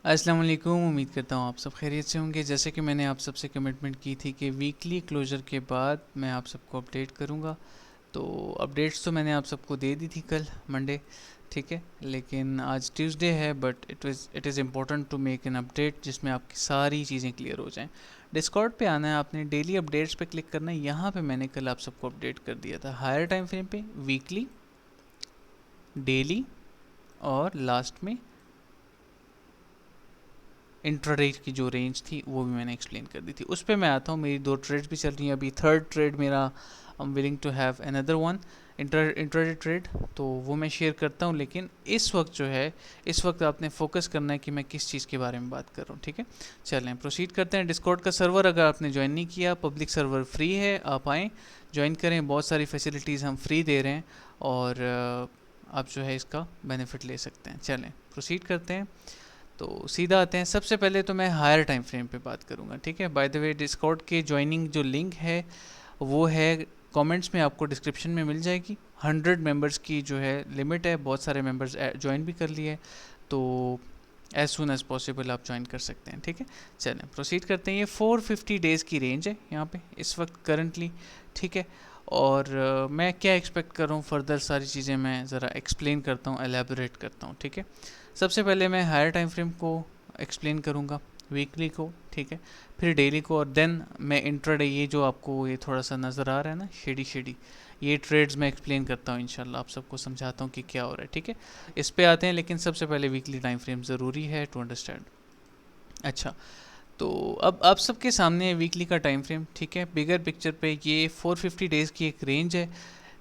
अस्सलाम वालेकुम। उम्मीद करता हूँ आप सब खैरियत से होंगे। जैसे कि मैंने आप सबसे कमिटमेंट की थी कि वीकली क्लोजर के बाद मैं आप सबको अपडेट करूँगा, तो अपडेट्स तो मैंने आप सबको दे दी थी कल मंडे, ठीक है। लेकिन आज ट्यूसडे है, but it is important to make an update जिसमें आपकी सारी चीज़ें क्लियर हो जाएं। डिस्कॉर्ड पे आना है आपने, डेली अपडेट्स पे क्लिक करना है। यहाँ पे मैंने कल आप सबको अपडेट कर दिया था हायर टाइम फ्रेम पे, वीकली, डेली और लास्ट में इंट्राडे की जो रेंज थी वो भी मैंने एक्सप्लेन कर दी थी। उस पर मैं आता हूँ। मेरी 2 ट्रेड्स भी चल रही हैं अभी। थर्ड ट्रेड मेरा, I am willing to have another one intraday trade, तो वो मैं शेयर करता हूँ। लेकिन इस वक्त जो है, इस वक्त आपने फोकस करना है कि मैं किस चीज़ के बारे में बात कर रहा हूँ, ठीक है। चलें प्रोसीड करते हैं। डिस्कॉर्ड का सर्वर अगर आपने ज्वाइन नहीं किया, पब्लिक सर्वर फ्री है, आप आएँ ज्वाइन करें। बहुत सारी फैसिलिटीज़ हम फ्री दे रहे हैं और आप जो है इसका बेनिफिट ले सकते हैं। चलें प्रोसीड करते हैं। तो सीधा आते हैं। सबसे पहले तो मैं हायर टाइम फ्रेम पे बात करूंगा, ठीक है। बाय द वे, डिस्कॉर्ड के ज्वाइनिंग जो लिंक है वो है कमेंट्स में, आपको डिस्क्रिप्शन में मिल जाएगी। 100 मेंबर्स की जो है लिमिट है, बहुत सारे मेंबर्स ज्वाइन भी कर लिए, तो एज सुन एज पॉसिबल आप ज्वाइन कर सकते हैं, ठीक है। चलें प्रोसीड करते हैं। ये 450 डेज़ की रेंज है यहाँ पे इस वक्त करंटली, ठीक है। और मैं क्या एक्सपेक्ट कर रहा हूँ फर्दर, सारी चीज़ें मैं ज़रा एक्सप्लेन करता हूँ, एलेबोरेट करता हूँ, ठीक है। सबसे पहले मैं हायर टाइम फ्रेम को एक्सप्लेन करूँगा, वीकली को, ठीक है, फिर डेली को, और देन मैं इंट्राडे, ये जो आपको ये थोड़ा सा नज़र आ रहा है ना शेडी शेडी, ये ट्रेड्स मैं एक्सप्लेन करता हूँ इंशाल्लाह, आप सबको समझाता हूँ कि क्या हो रहा है, ठीक है। इस पे आते हैं, लेकिन सबसे पहले वीकली टाइम फ्रेम ज़रूरी है टू अंडरस्टैंड। अच्छा, तो अब आप सबके सामने है वीकली का टाइम फ्रेम, ठीक है। बिगर पिक्चर पे ये 450 डेज़ की एक रेंज है।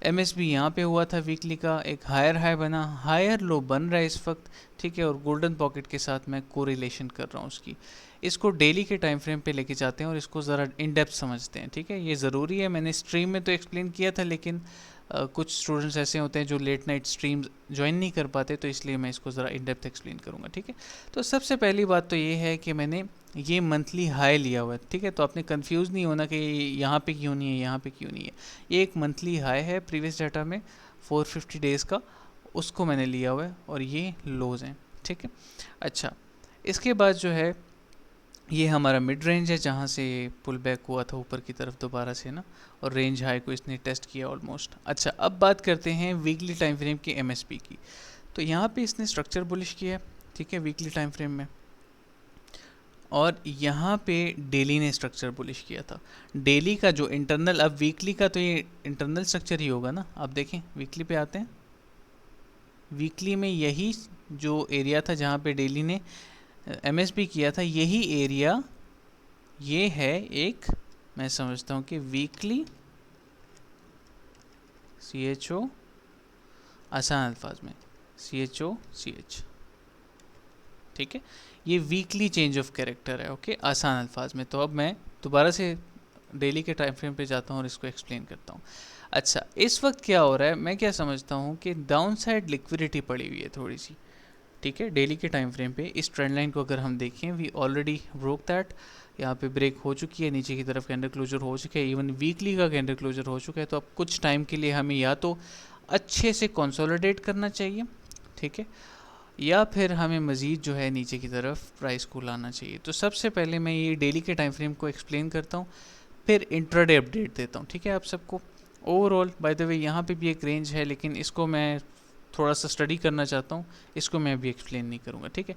एमएसबी यहाँ पे हुआ था वीकली का, एक हायर हाई बना, हायर लो बन रहा है इस वक्त, ठीक है। और गोल्डन पॉकेट के साथ मैं कोरिलेशन कर रहा हूँ उसकी। इसको डेली के टाइम फ्रेम पे लेके जाते हैं और इसको ज़रा इन डेप्थ समझते हैं, ठीक है। ये ज़रूरी है, मैंने स्ट्रीम में तो एक्सप्लेन किया था, लेकिन कुछ स्टूडेंट्स ऐसे होते हैं जो लेट नाइट स्ट्रीम्स ज्वाइन नहीं कर पाते, तो इसलिए मैं इसको ज़रा इन डेप्थ एक्सप्लेन करूँगा, ठीक है। तो सबसे पहली बात तो ये है कि मैंने ये मंथली हाई लिया हुआ है, ठीक है। तो आपने कंफ्यूज नहीं होना कि यहाँ पे क्यों नहीं है, यहाँ पे क्यों नहीं है। ये एक मंथली हाई है प्रीवियस डाटा में 450 डेज़ का, उसको मैंने लिया हुआ है, और ये लोज हैं, ठीक है। अच्छा, इसके बाद जो है ये हमारा मिड रेंज है, जहाँ से पुल बैक हुआ था ऊपर की तरफ दोबारा से ना, और रेंज हाई को इसने टेस्ट किया ऑलमोस्ट। अच्छा, अब बात करते हैं वीकली टाइम फ्रेम की एमएसपी की। तो यहाँ पे इसने स्ट्रक्चर बुलिश किया है, ठीक है, वीकली टाइम फ्रेम में। और यहाँ पे डेली ने स्ट्रक्चर बुलिश किया था। डेली का जो इंटरनल, अब वीकली का तो ये इंटरनल स्ट्रक्चर ही होगा ना। आप देखें वीकली पे आते हैं, वीकली में यही जो एरिया था जहाँ पे डेली ने एमएसपी किया था, यही एरिया ये है एक, मैं समझता हूँ कि वीकली सी एच ओ, आसान अल्फाज में C H O C H, ठीक है। ये वीकली चेंज ऑफ कैरेक्टर है, ओके, आसान अल्फाज में। तो अब मैं दोबारा से डेली के टाइम फ्रेम पे जाता हूँ और इसको एक्सप्लेन करता हूँ। अच्छा, इस वक्त क्या हो रहा है, मैं क्या समझता हूँ कि डाउन साइड लिक्विडिटी पड़ी हुई है थोड़ी सी, ठीक है। डेली के टाइम फ्रेम पे इस ट्रेंड लाइन को अगर हम देखें, वी ऑलरेडी ब्रोक दैट, यहाँ पे ब्रेक हो चुकी है, नीचे की तरफ कैंडल क्लोजर हो चुका है, इवन वीकली का कैंडल क्लोजर हो चुका है। तो अब कुछ टाइम के लिए हमें या तो अच्छे से कंसोलिडेट करना चाहिए, ठीक है, या फिर हमें मज़ीद जो है नीचे की तरफ प्राइस को लाना चाहिए। तो सबसे पहले मैं ये डेली के टाइम फ्रेम को एक्सप्लेन करता हूँ, फिर इंट्राडे अपडेट देता हूँ, ठीक है, आप सबको। ओवरऑल बाय द वे यहाँ पे भी एक रेंज है, लेकिन इसको मैं थोड़ा सा स्टडी करना चाहता हूँ, इसको मैं अभी एक्सप्लेन नहीं करूँगा, ठीक है।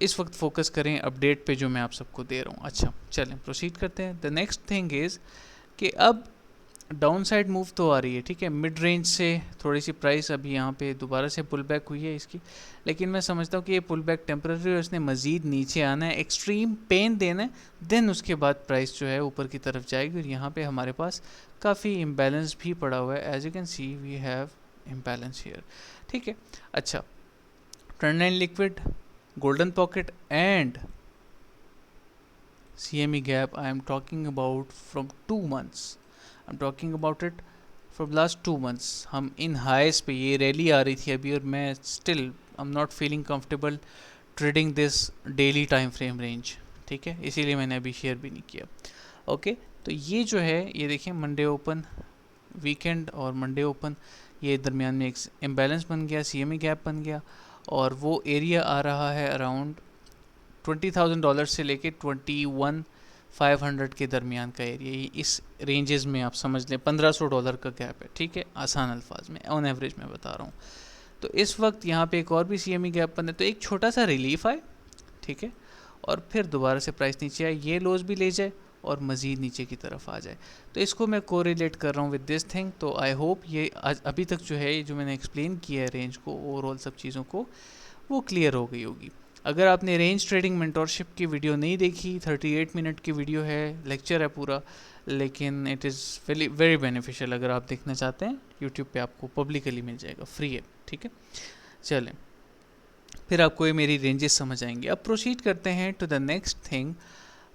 इस वक्त फोकस करें अपडेट पे जो मैं आप सबको दे रहा हूँ। अच्छा, चलें प्रोसीड करते हैं। द नेक्स्ट थिंग इज़ कि अब डाउन साइड मूव तो आ रही है, ठीक है। मिड रेंज से थोड़ी सी प्राइस अभी यहाँ पे दोबारा से पुल बैक हुई है इसकी, लेकिन मैं समझता हूँ कि ये पुल बैक टेम्पररी है, इसने मज़ीद नीचे आना है, एक्सट्रीम पेन देना है, देन उसके बाद प्राइस जो है ऊपर की तरफ जाएगी। और यहाँ पे हमारे पास काफ़ी इम्बैलेंस भी पड़ा हुआ है, as you can see we have imbalance here, ठीक है। अच्छा, trend line liquid, golden pocket and CME gap I am talking about from 2 months. I'm talking about it from last 2 months. हम इन हाइस पे, ये रैली आ रही थी अभी, और मैं still I am not feeling comfortable trading this daily time frame range, ठीक है, इसीलिए मैंने अभी शेयर भी नहीं किया। ओके, तो ये जो है, ये देखें मंडे ओपन, वीकेंड और मंडे ओपन, ये दरमियान में एक इम्बैलेंस बन गया, CME गैप बन गया, और वो एरिया आ रहा है अराउंड $20,000 से लेके 21,500 के दरमियान का एरिया, इस रेंजेस में आप समझ लें $1,500 का गैप है, ठीक है, आसान अल्फाज में, ऑन एवरेज मैं बता रहा हूँ। तो इस वक्त यहाँ पे एक और भी CME गैप बने, तो एक छोटा सा रिलीफ आए, ठीक है, और फिर दोबारा से प्राइस नीचे आए, ये लोज भी ले जाए और मज़ीद नीचे की तरफ आ जाए। तो इसको मैं कोरिलेट कर रहा हूँ विद दिस थिंग। तो आई होप ये अभी तक जो है, जो मैंने एक्सप्लेन किया है रेंज को, ओवरऑल सब चीज़ों को, वो क्लियर हो गई होगी। अगर आपने रेंज ट्रेडिंग मेंटोरशिप की वीडियो नहीं देखी, 38 मिनट की वीडियो है, लेक्चर है पूरा, लेकिन it is very very beneficial. अगर आप देखना चाहते हैं यूट्यूब पे आपको पब्लिकली मिल जाएगा, फ्री है, ठीक है। चलें, फिर आपको ये मेरी रेंजेस समझ आएंगे। अब प्रोसीड करते हैं टू द नेक्स्ट थिंग।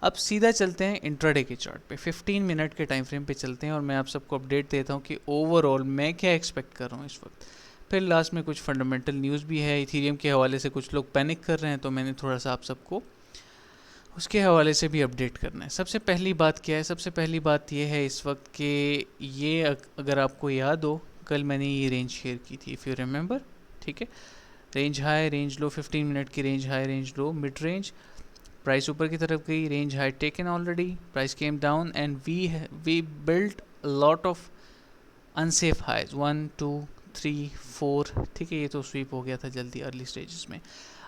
अब सीधा चलते हैं इंट्राडे के चार्ट पे, 15 मिनट के टाइम फ्रेम पे चलते हैं और मैं आप सबको अपडेट देता हूँ कि ओवरऑल मैं क्या एक्सपेक्ट कर रहा हूँ इस वक्त। फिर लास्ट में कुछ फंडामेंटल न्यूज़ भी है, इथीरियम के हवाले से कुछ लोग पैनिक कर रहे हैं, तो मैंने थोड़ा सा आप सबको उसके हवाले से भी अपडेट करना है। सबसे पहली बात क्या है? सबसे पहली बात ये है इस वक्त कि ये अगर आपको याद हो, कल मैंने ये रेंज शेयर की थी, इफ़ यू रिमेंबर, ठीक है। Range high, range low, 15 minute की range high, range low, mid range, price ऊपर की तरफ गई, range high taken already, price came down and we built lot of unsafe highs, 1 2 3 4, ठीक है। ये तो स्वीप हो गया था जल्दी अर्ली स्टेजेस में।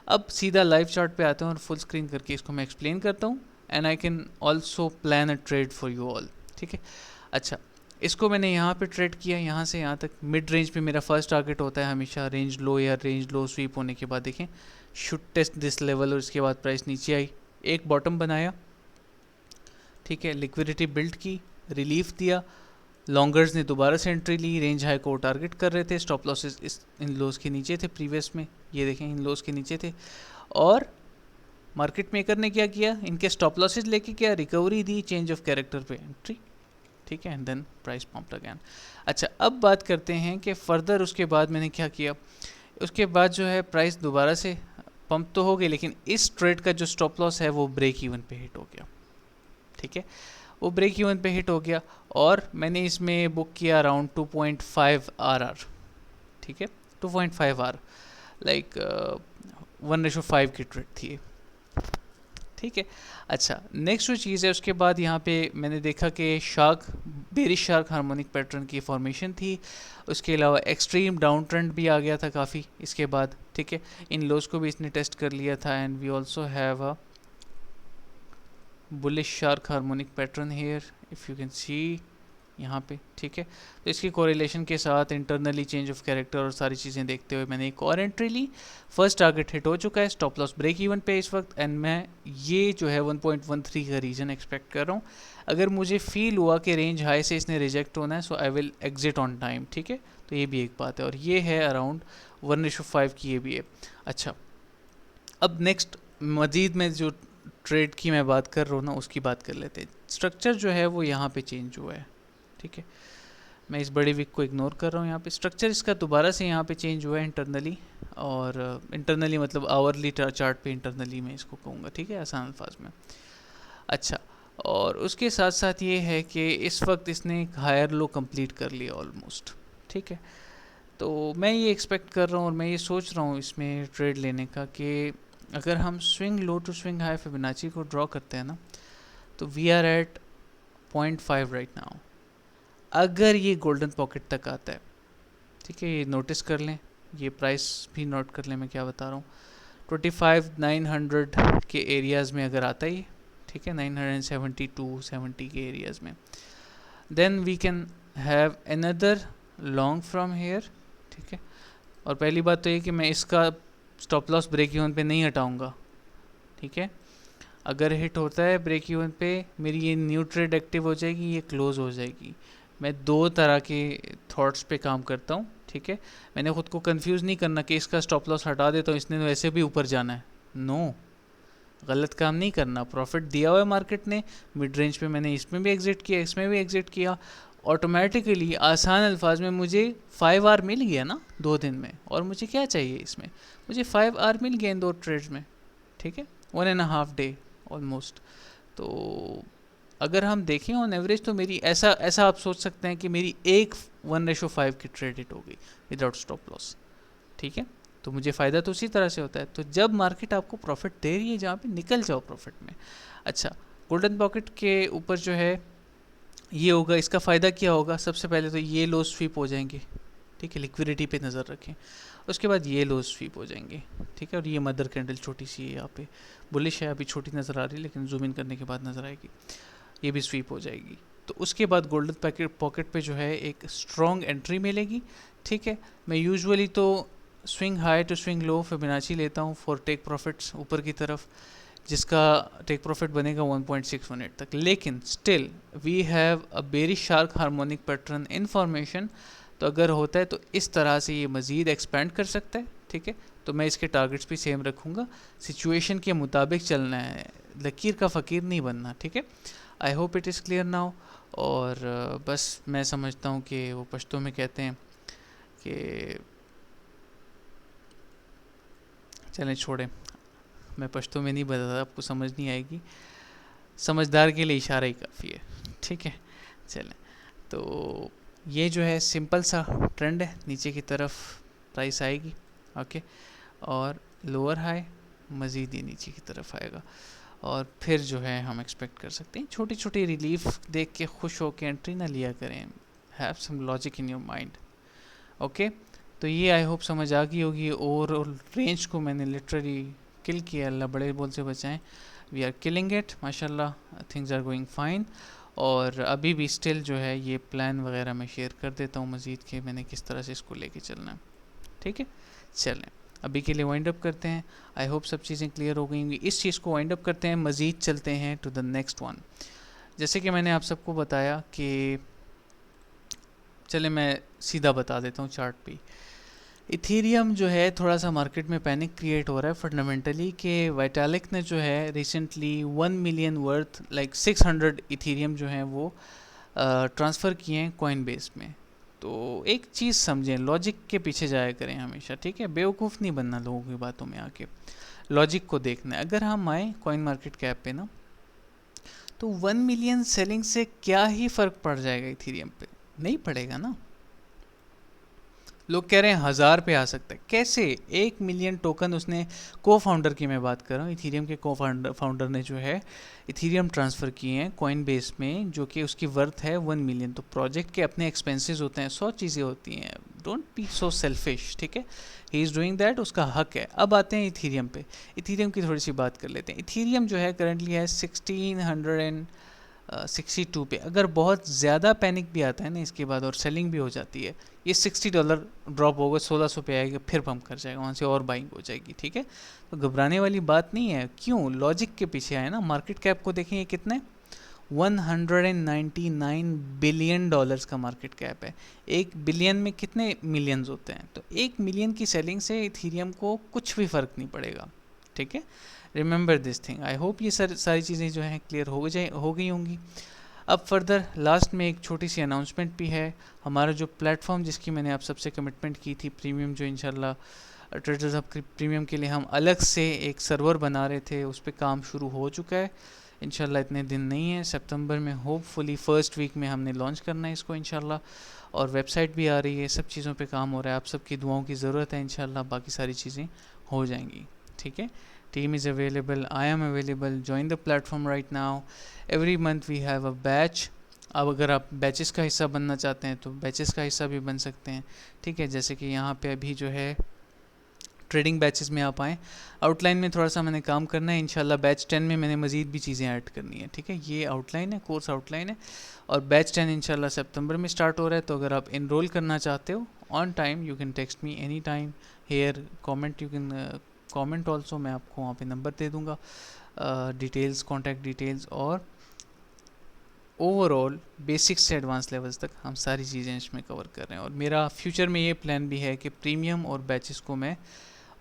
अब सीधा लाइव चार्ट पे आते हैं और फुल स्क्रीन करके इसको मैं एक्सप्लेन करता हूँ, and I can also plan a trade for you all, ठीक है। अच्छा, इसको मैंने यहाँ पे ट्रेड किया, यहाँ से यहाँ तक मिड रेंज पे मेरा फर्स्ट टारगेट होता है हमेशा रेंज लो, या रेंज लो स्वीप होने के बाद देखें शुड टेस्ट दिस लेवल, और इसके बाद प्राइस नीचे आई, एक बॉटम बनाया, ठीक है, लिक्विडिटी बिल्ड की, रिलीफ दिया, लॉन्गर्स ने दोबारा से एंट्री ली, रेंज हाई को टारगेट कर रहे थे, स्टॉप लॉसेस इस इन लोज के नीचे थे प्रीवियस में, ये देखें इन लोज के नीचे थे, और मार्केट मेकर ने क्या किया, इनके स्टॉप लॉसेस लेके क्या रिकवरी दी, चेंज ऑफ कैरेक्टर पे एंट्री, ठीक है, and then price pump again. अच्छा, अब बात करते हैं कि फर्दर उसके बाद मैंने क्या किया। उसके बाद जो है प्राइस दोबारा से पंप तो हो गई, लेकिन इस ट्रेड का जो स्टॉप लॉस है वो ब्रेक इवन पे हिट हो गया, ठीक है, वो ब्रेक इवन पे हिट हो गया, और मैंने इसमें बुक किया अराउंड 2.5 RR, ठीक है, 2.5 R, लाइक 1:5 की ट्रेड थी, ठीक है। अच्छा, नेक्स्ट जो चीज़ है उसके बाद यहाँ पे मैंने देखा कि बेरिश शार्क हार्मोनिक पैटर्न की फॉर्मेशन थी, उसके अलावा एक्सट्रीम डाउन ट्रेंड भी आ गया था काफ़ी इसके बाद, ठीक है, इन लोज को भी इसने टेस्ट कर लिया था, and we also have a bullish shark harmonic pattern here, if you can see यहाँ पे, ठीक है। तो इसकी कोरिलेशन के साथ इंटरनली चेंज ऑफ कैरेक्टर और सारी चीज़ें देखते हुए मैंने एक और एंट्री ली, फर्स्ट टारगेट हिट हो चुका है, स्टॉप लॉस ब्रेक इवन पे इस वक्त, एंड मैं ये जो है 1.13 का रीजन एक्सपेक्ट कर रहा हूँ। अगर मुझे फील हुआ कि रेंज हाई से इसने रिजेक्ट होना है, so I will exit on time, ठीक है। तो ये भी एक बात है, और ये है अराउंड 1:5 की, ये भी है। अच्छा, अब नेक्स्ट मजीद में जो ट्रेड की मैं बात कर रहा हूँ ना, उसकी बात कर लेते हैं। स्ट्रक्चर जो है वो यहाँ पे चेंज हुआ है, ठीक है, मैं इस बड़े विक को इग्नोर कर रहा हूँ। यहाँ पे स्ट्रक्चर इसका दोबारा से यहाँ पे चेंज हुआ है इंटरनली, और इंटरनली मतलब आवरली चार्ट पे इंटरनली मैं इसको कहूँगा, ठीक है, आसान अल्फाज में। अच्छा, और उसके साथ साथ ये है कि इस वक्त इसने एक हायर लो कंप्लीट कर लिया ऑलमोस्ट, ठीक है। तो मैं ये एक्सपेक्ट कर रहा हूँ और मैं ये सोच रहा हूँ इसमें ट्रेड लेने का कि अगर हम swing low to swing high Fibonacci को ड्रॉ करते हैं ना, तो we are at 0.5 right now. अगर ये गोल्डन पॉकेट तक आता है, ठीक है, ये नोटिस कर लें, ये प्राइस भी नोट कर लें मैं क्या बता रहा हूँ, 25,900 के एरियाज़ में अगर आता है, ठीक है, 972-70 के एरियाज़ में, then we can have another long from here, ठीक है। और पहली बात तो ये कि मैं इसका स्टॉप लॉस ब्रेक इवन पे नहीं हटाऊंगा, ठीक है। अगर हिट होता है ब्रेक इवन पे, मेरी ये न्यू ट्रेड एक्टिव हो जाएगी, ये क्लोज हो जाएगी। मैं दो तरह के थॉट्स पे काम करता हूँ, ठीक है। मैंने ख़ुद को कंफ्यूज नहीं करना कि इसका स्टॉप लॉस हटा देता हूँ, इसने तो वैसे भी ऊपर जाना है, नो, गलत काम नहीं करना। प्रॉफिट दिया हुआ है मार्केट ने, मिड रेंज पे मैंने इसमें भी एग्जिट किया, इसमें भी एग्जिट किया, ऑटोमेटिकली आसान अल्फाज में मुझे 5 आर मिल गया ना 2 दिन में, और मुझे क्या चाहिए इसमें, मुझे 5 आर मिल गया इन 2 ट्रेड्स में, ठीक है, 1.5 डे ऑलमोस्ट। तो अगर हम देखें ऑन एवरेज, तो मेरी ऐसा आप सोच सकते हैं कि मेरी एक 1:5 की ट्रेड हिट हो गई विदाउट स्टॉप लॉस, ठीक है। तो मुझे फ़ायदा तो उसी तरह से होता है। तो जब मार्केट आपको प्रॉफिट दे रही है जहाँ पे, निकल जाओ प्रॉफिट में। अच्छा, गोल्डन पॉकेट के ऊपर जो है ये होगा, इसका फ़ायदा क्या होगा? सबसे पहले तो ये लो स्वीप हो जाएंगे, ठीक है, लिक्विडिटी पे नज़र रखें। उसके बाद ये लो स्वीप हो जाएंगे, ठीक है, और ये मदर कैंडल छोटी सी है यहाँ पे, बुलिश है, अभी छोटी नज़र आ रही है लेकिन जूम इन करने के बाद नज़र आएगी, ये भी स्वीप हो जाएगी। तो उसके बाद गोल्डन पॉकेट पे जो है एक स्ट्रॉन्ग एंट्री मिलेगी, ठीक है। मैं यूजुअली तो swing high to swing low Fibonacci लेता हूँ फॉर टेक प्रॉफिट्स ऊपर की तरफ, जिसका टेक प्रॉफिट बनेगा 1.618 तक। लेकिन still we have a very sharp harmonic pattern information, तो अगर होता है तो इस तरह से ये मज़ीद एक्सपेंड कर सकता है, ठीक है। तो मैं इसके टारगेट्स भी सेम रखूँगा, सिचुएशन के मुताबिक चलना है, लकीर का फ़कीर नहीं बनना, ठीक है। I hope it is clear now. और बस मैं समझता हूँ कि वो पश्तो में कहते हैं कि चलें छोड़ें, मैं पश्तो में नहीं बताता, आपको समझ नहीं आएगी, समझदार के लिए इशारा ही काफ़ी है, ठीक है। चलें, तो ये जो है सिंपल सा ट्रेंड है, नीचे की तरफ प्राइस आएगी, ओके, और लोअर हाई मज़ीद ही नीचे की तरफ आएगा, और फिर जो है हम एक्सपेक्ट कर सकते हैं छोटी छोटी रिलीफ देख के खुश हो के एंट्री ना लिया करें, have some logic in your mind, okay. तो ये आई होप समझ आ गई होगी। और रेंज को मैंने लिटरली किल किया, अल्लाह बड़े बोल से बचाएं, वी आर किलिंग इट माशाल्लाह, थिंग्स आर गोइंग फाइन। और अभी भी स्टिल जो है ये प्लान वगैरह मैं शेयर कर देता हूँ मज़ीद के, मैंने किस तरह से इसको लेके चलना है, ठीक है। चलें, अभी के लिए वाइंड अप करते हैं, आई होप सब चीज़ें क्लियर हो गई होंगी। इस चीज़ को वाइंड अप करते हैं, मज़ीद चलते हैं टू द नेक्स्ट वन। जैसे कि मैंने आप सबको बताया कि चले मैं सीधा बता देता हूँ चार्ट पे, इथीरियम जो है थोड़ा सा मार्केट में पैनिक क्रिएट हो रहा है फंडामेंटली, कि वाइटालिक ने जो है recently 1 million worth like 600 Ethereum जो है वो ट्रांसफ़र किए हैं कॉइन बेस में। तो एक चीज़ समझें, लॉजिक के पीछे जाया करें हमेशा, ठीक है, बेवकूफ़ नहीं बनना लोगों की बातों में आके, लॉजिक को देखना है। अगर हम आए कॉइन मार्केट कैप पे ना, तो 1 मिलियन सेलिंग से क्या ही फ़र्क पड़ जाएगा इथीरियम पे? नहीं पड़ेगा ना। लोग कह रहे हैं 1000 पे आ सकता है, कैसे? 1 मिलियन टोकन उसने, को फाउंडर की मैं बात कर रहा हूँ, इथीरियम के को फाउंडर ने जो है इथीरियम ट्रांसफ़र किए हैं कॉइन बेस में, जो कि उसकी वर्थ है 1 मिलियन। तो प्रोजेक्ट के अपने एक्सपेंसेस होते हैं, 100 चीज़ें होती हैं, डोंट बी सो सेल्फिश, ठीक है। ही इज़ डूइंग दैट, उसका हक है। अब आते हैं इथीरियम पे, इथीरियम की थोड़ी सी बात कर लेते हैं। इथीरियम जो है करंटली है 1662 पे। अगर बहुत ज़्यादा पैनिक भी आता है ना इसके बाद और सेलिंग भी हो जाती है, ये $60 ड्रॉप होगा, 1600 पे आएगा, फिर पंप कर जाएगा, वहाँ से और बाइंग हो जाएगी, ठीक है। तो घबराने वाली बात नहीं है। क्यों? लॉजिक के पीछे आए ना। मार्केट कैप को देखें, ये कितने 199 बिलियन डॉलर्स का मार्केट कैप है। 1 बिलियन में कितने मिलियंस होते हैं? तो 1 मिलियन की सेलिंग से इथीरियम को कुछ भी फ़र्क नहीं पड़ेगा, ठीक है। Remember this thing. I hope ये सारी चीज़ें जो हैं क्लियर हो गई होंगी। अब फर्दर लास्ट में एक छोटी सी अनाउंसमेंट भी है। हमारा जो प्लेटफॉर्म जिसकी मैंने आप सबसे कमिटमेंट की थी, प्रीमियम, जो इंशाल्लाह ट्रेडर्स हब प्रीमियम के लिए हम अलग से एक सर्वर बना रहे थे, उस पर काम शुरू हो चुका है इंशाल्लाह। इतने दिन नहीं है, सितंबर में होपफुली फर्स्ट वीक में हमने लॉन्च करना है इसको इंशाल्लाह। और वेबसाइट भी आ रही है, सब चीज़ों पे काम हो रहा है, आप सबकी दुआओं की ज़रूरत है इंशाल्लाह, बाकी सारी चीज़ें हो जाएंगी, ठीक है। Team is available, I am available, join the platform right now. Every month we have a batch. अब अगर आप बैचेस का हिस्सा बनना चाहते हैं तो बैचेस का हिस्सा भी बन सकते हैं, ठीक है। जैसे कि यहाँ पे अभी जो है ट्रेडिंग बैचेस में आप आएँ, आउटलाइन में थोड़ा सा मैंने काम करना है इंशाल्लाह। बैच 10 में मैंने मज़ीद भी चीज़ें ऐड करनी है, ठीक है। ये आउटलाइन है, कोर्स आउटलाइन है, और बैच 10 इंशाल्लाह सितंबर में स्टार्ट हो रहा है। तो अगर आप इनरोल करना चाहते हो on time, you can text me any time here, comment, you can comment also, मैं आपको वहाँ पे नंबर दे दूँगा, डिटेल्स, कॉन्टैक्ट डिटेल्स, और ओवरऑल बेसिक्स से एडवांस लेवल्स तक हम सारी चीज़ें इसमें कवर कर रहे हैं। और मेरा फ्यूचर में ये प्लान भी है कि प्रीमियम और बैचेस को मैं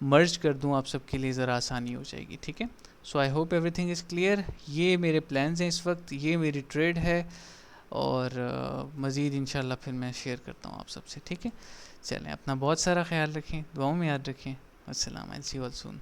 मर्ज कर दूँ, आप सबके लिए ज़रा आसानी हो जाएगी, ठीक है। So I hope everything is clear. ये मेरे प्लान्स हैं इस वक्त, ये मेरी ट्रेड है, और मज़ीद इंशाल्लाह फिर मैं शेयर करता हूँ आप सबसे, ठीक है। चलें, अपना बहुत सारा ख्याल रखें, दुआओं में याद रखें। अस्सलाम, आई सी यू ऑल सून।